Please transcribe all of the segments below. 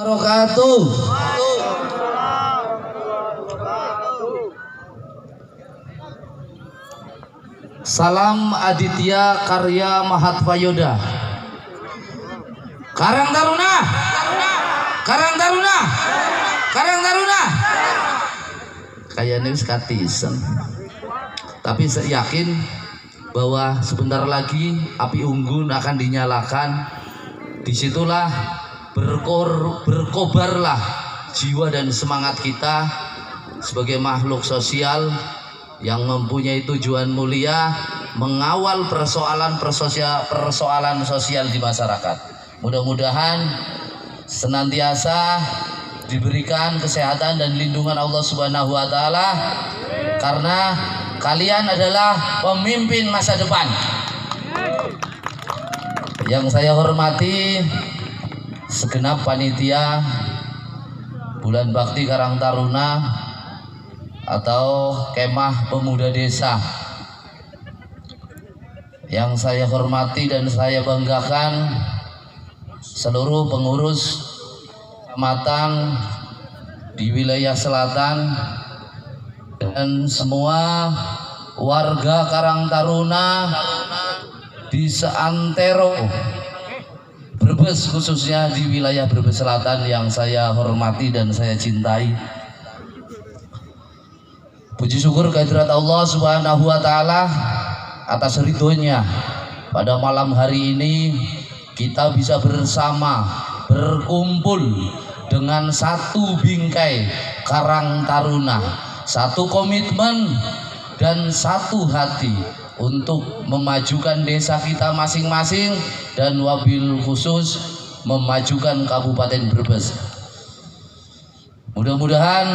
wabarakatuh. Salam Aditya Karya Mahatvayoda. Karang Taruna, Karang Taruna, Karang Taruna. Kayaknya wis katisen. Tapi saya yakin bahwa sebentar lagi api unggun akan dinyalakan. Disitulah berkobarlah jiwa dan semangat kita sebagai makhluk sosial yang mempunyai tujuan mulia mengawal persoalan sosial di masyarakat. Mudah-mudahan senantiasa diberikan kesehatan dan lindungan Allah Subhanahu wa taala, karena kalian adalah pemimpin masa depan. Yang saya hormati segenap panitia Bulan Bakti Karang Taruna atau Kemah Pemuda Desa. Yang saya hormati dan saya banggakan seluruh pengurus kecamatan di wilayah selatan dan semua warga Karang Taruna di seantero Brebes, khususnya di wilayah Brebes Selatan yang saya hormati dan saya cintai. Puji syukur kehadirat Allah Subhanahu wa taala atas ridhonya pada malam hari ini kita bisa bersama berkumpul dengan satu bingkai Karang Taruna, satu komitmen dan satu hati untuk memajukan desa kita masing-masing dan wabil khusus memajukan Kabupaten Brebes. Mudah-mudahan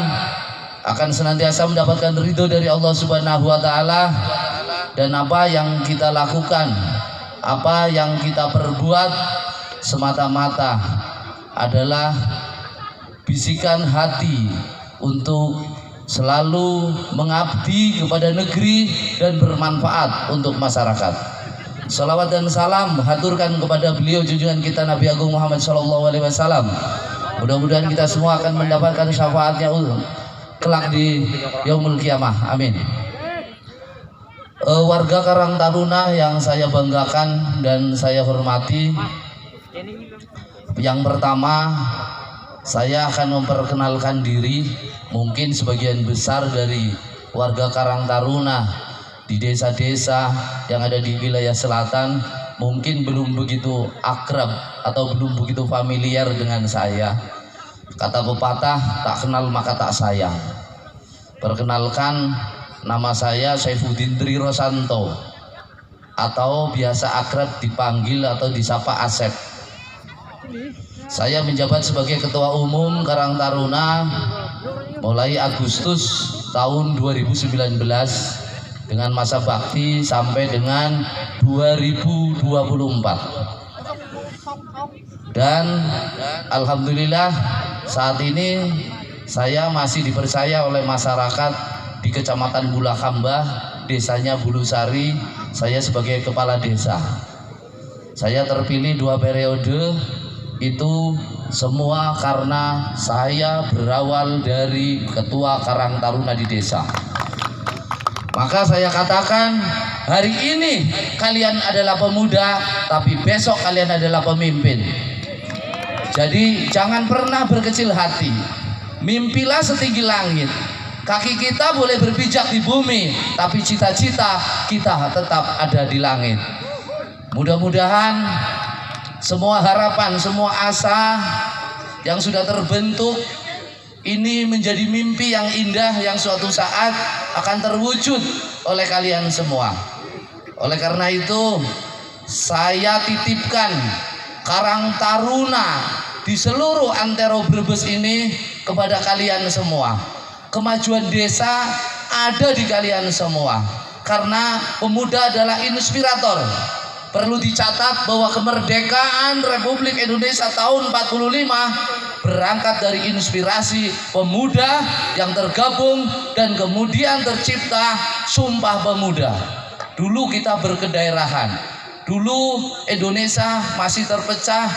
akan senantiasa mendapatkan ridho dari Allah Subhanahu wa taala, dan apa yang kita lakukan, apa yang kita perbuat semata-mata adalah bisikan hati untuk selalu mengabdi kepada negeri dan bermanfaat untuk masyarakat. Salawat dan salam haturkan kepada beliau junjungan kita Nabi Agung Muhammad SAW. Mudah-mudahan kita semua akan mendapatkan syafaatnya kelak di yaumul kiamah. Amin. Warga Karang Taruna yang saya banggakan dan saya hormati, yang pertama saya akan memperkenalkan diri. Mungkin sebagian besar dari warga Karang Taruna di desa-desa yang ada di wilayah selatan mungkin belum begitu akrab atau belum begitu familiar dengan saya. Kata pepatah, tak kenal maka tak sayang. Perkenalkan, nama saya Saifuddin Tri Rosanto, atau biasa akrab dipanggil atau disapa Asep. Saya menjabat sebagai Ketua Umum Karang Taruna mulai Agustus tahun 2019 dengan masa bakti sampai dengan 2024. Dan alhamdulillah saat ini saya masih dipercaya oleh masyarakat di Kecamatan Bulakamba, desanya Bulusari, saya sebagai kepala desa. Saya terpilih 2 periode. Itu semua karena saya berawal dari ketua Karang Taruna di desa. Maka saya katakan, hari ini kalian adalah pemuda, tapi besok kalian adalah pemimpin. Jadi jangan pernah berkecil hati. Mimpilah setinggi langit. Kaki kita boleh berpijak di bumi, tapi cita-cita kita tetap ada di langit. Mudah-mudahan semua harapan, semua asa yang sudah terbentuk ini menjadi mimpi yang indah yang suatu saat akan terwujud oleh kalian semua. Oleh karena itu, saya titipkan Karang Taruna di seluruh antero Brebes ini kepada kalian semua. Kemajuan desa ada di kalian semua, karena pemuda adalah inspirator. Perlu dicatat bahwa kemerdekaan Republik Indonesia tahun 45 berangkat dari inspirasi pemuda yang tergabung dan kemudian tercipta Sumpah Pemuda. Dulu kita berkedaerahan, dulu Indonesia masih terpecah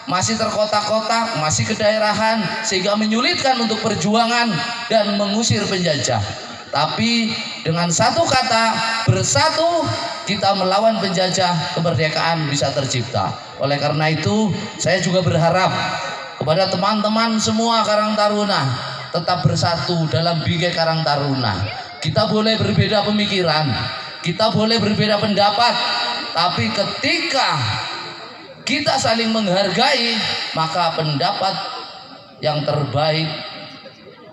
masih terkotak-kotak, masih kedaerahan, sehingga menyulitkan untuk perjuangan dan mengusir penjajah. Tapi dengan satu kata, bersatu kita melawan penjajah, kemerdekaan bisa tercipta. Oleh karena itu, saya juga berharap kepada teman-teman semua Karang Taruna tetap bersatu dalam Bingkai Karang Taruna. Kita boleh berbeda pemikiran, kita boleh berbeda pendapat, tapi ketika kita saling menghargai, maka pendapat yang terbaik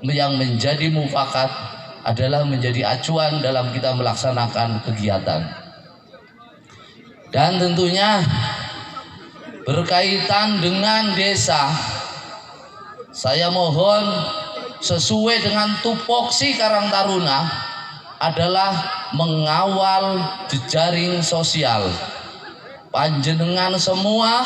yang menjadi mufakat adalah menjadi acuan dalam kita melaksanakan kegiatan. Dan tentunya berkaitan dengan desa, saya mohon sesuai dengan tupoksi Karang Taruna adalah mengawal jejaring sosial. Panjenengan semua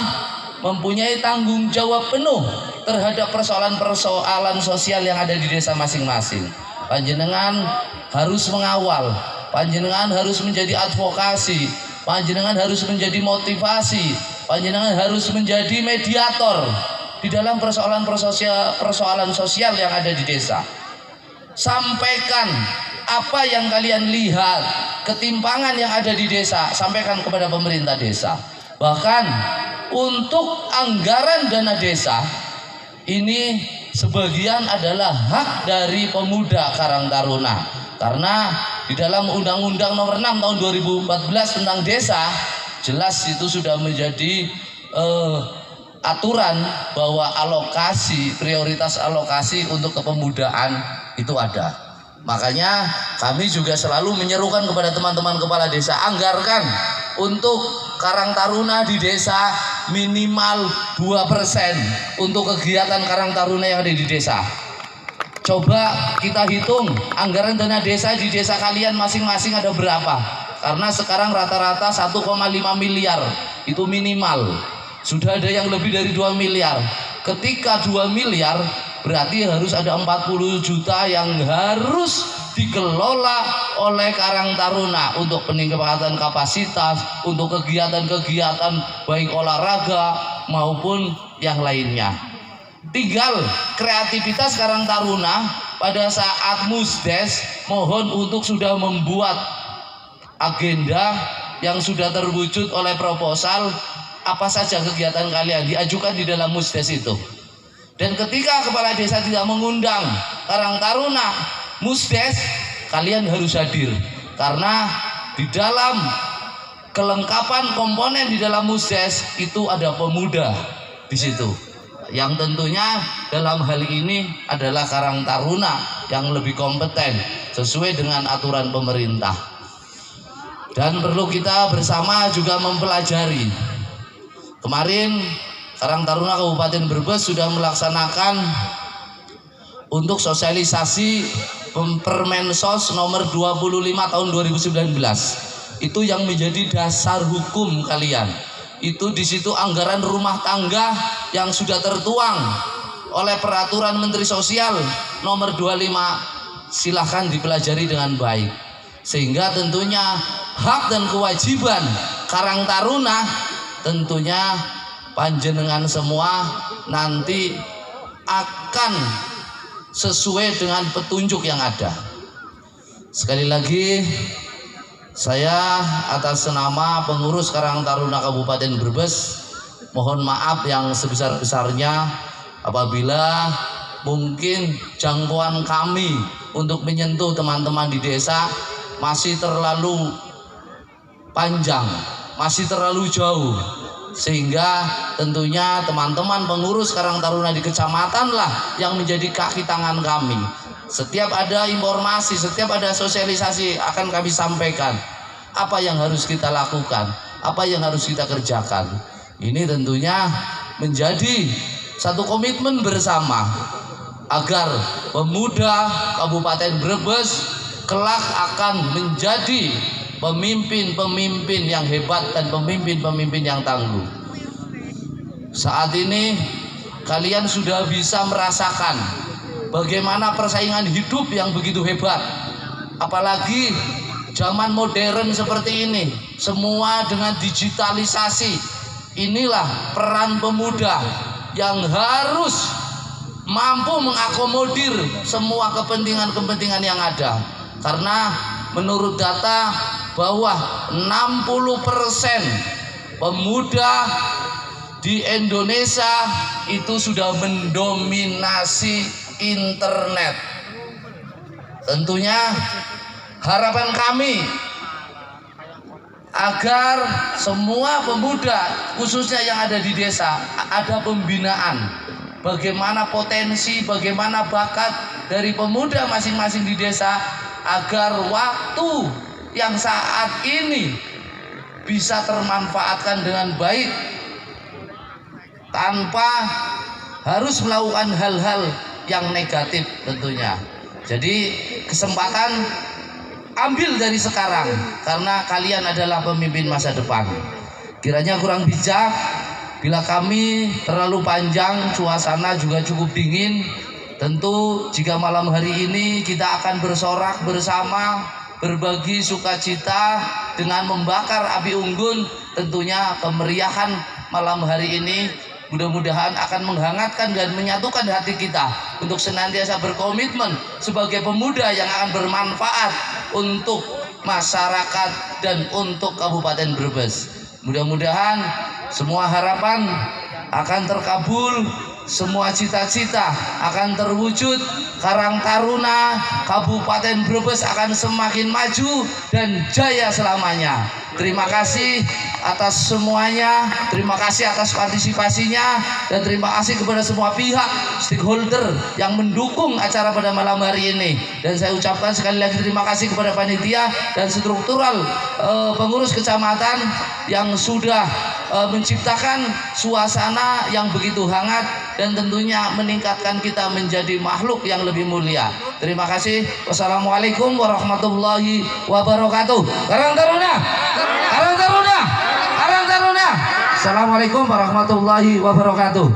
mempunyai tanggung jawab penuh terhadap persoalan-persoalan sosial yang ada di desa masing-masing. Panjenengan harus mengawal, panjenengan harus menjadi advokasi, panjenengan harus menjadi motivasi, panjenengan harus menjadi mediator di dalam persoalan sosial yang ada di desa. Sampaikan apa yang kalian lihat, ketimpangan yang ada di desa, sampaikan kepada pemerintah desa. Bahkan untuk anggaran dana desa ini sebagian adalah hak dari pemuda Karang Taruna, karena di dalam Undang-Undang Nomor 6 Tahun 2014 tentang desa jelas itu sudah menjadi aturan bahwa prioritas alokasi untuk kepemudaan itu ada. Makanya kami juga selalu menyerukan kepada teman-teman kepala desa, anggarkan untuk Karang Taruna di desa minimal 2% untuk kegiatan Karang Taruna yang ada di desa. Coba kita hitung anggaran dana desa di desa kalian masing-masing ada berapa? Karena sekarang rata-rata 1,5 miliar itu minimal. Sudah ada yang lebih dari 2 miliar. Ketika 2 miliar berarti harus ada 40 juta yang harus dikelola oleh Karang Taruna untuk peningkatan kapasitas, untuk kegiatan-kegiatan baik olahraga maupun yang lainnya. Tinggal kreativitas Karang Taruna pada saat Musdes, mohon untuk sudah membuat agenda yang sudah terwujud oleh proposal apa saja kegiatan kalian diajukan di dalam Musdes itu. Dan ketika kepala desa tidak mengundang Karang Taruna Musdes, kalian harus hadir, karena di dalam kelengkapan komponen di dalam Musdes itu ada pemuda di situ, yang tentunya dalam hal ini adalah Karang Taruna yang lebih kompeten sesuai dengan aturan pemerintah. Dan perlu kita bersama juga mempelajari. Kemarin Karang Taruna Kabupaten Brebes sudah melaksanakan untuk sosialisasi Permensos nomor 25 tahun 2019. Itu yang menjadi dasar hukum kalian. Itu di situ anggaran rumah tangga yang sudah tertuang oleh peraturan Menteri Sosial nomor 25, silahkan dipelajari dengan baik. Sehingga tentunya hak dan kewajiban Karang Taruna tentunya panjenengan semua nanti akan sesuai dengan petunjuk yang ada. Sekali lagi saya atas nama pengurus Karang Taruna Kabupaten Brebes mohon maaf yang sebesar-besarnya apabila mungkin jangkauan kami untuk menyentuh teman-teman di desa masih terlalu panjang, masih terlalu jauh, sehingga tentunya teman-teman pengurus Karang Taruna di kecamatan lah yang menjadi kaki tangan kami. Setiap ada informasi, setiap ada sosialisasi akan kami sampaikan apa yang harus kita lakukan, apa yang harus kita kerjakan. Ini tentunya menjadi satu komitmen bersama agar pemuda Kabupaten Brebes kelak akan menjadi pemimpin-pemimpin yang hebat dan pemimpin-pemimpin yang tangguh. Saat ini kalian sudah bisa merasakan bagaimana persaingan hidup yang begitu hebat. Apalagi zaman modern seperti ini, semua dengan digitalisasi Inilah peran pemuda yang harus mampu mengakomodir semua kepentingan-kepentingan yang ada. Karena menurut data bahwa 60% pemuda di Indonesia itu sudah mendominasi internet. Tentunya harapan kami agar semua pemuda khususnya yang ada di desa ada pembinaan bagaimana potensi, bagaimana bakat dari pemuda masing-masing di desa, agar waktu yang saat ini bisa termanfaatkan dengan baik tanpa harus melakukan hal-hal yang negatif tentunya. Jadi kesempatan ambil dari sekarang, karena kalian adalah pemimpin masa depan. Kiranya kurang bijak bila kami terlalu panjang, suasana juga cukup dingin. Tentu jika malam hari ini kita akan bersorak bersama, berbagi sukacita dengan membakar api unggun, tentunya kemeriahan malam hari ini mudah-mudahan akan menghangatkan dan menyatukan hati kita untuk senantiasa berkomitmen sebagai pemuda yang akan bermanfaat untuk masyarakat dan untuk Kabupaten Brebes. Mudah-mudahan semua harapan akan terkabul, semua cita-cita akan terwujud, Karang Taruna Kabupaten Brebes akan semakin maju dan jaya selamanya. Terima kasih atas semuanya, terima kasih atas partisipasinya, dan terima kasih kepada semua pihak stakeholder yang mendukung acara pada malam hari ini. Dan saya ucapkan sekali lagi terima kasih kepada panitia dan struktural pengurus kecamatan yang sudah menciptakan suasana yang begitu hangat dan tentunya meningkatkan kita menjadi makhluk yang lebih mulia. Terima kasih. Wassalamualaikum warahmatullahi wabarakatuh. Karang Taruna, Karang Taruna, Karang Taruna. Assalamualaikum warahmatullahi wabarakatuh.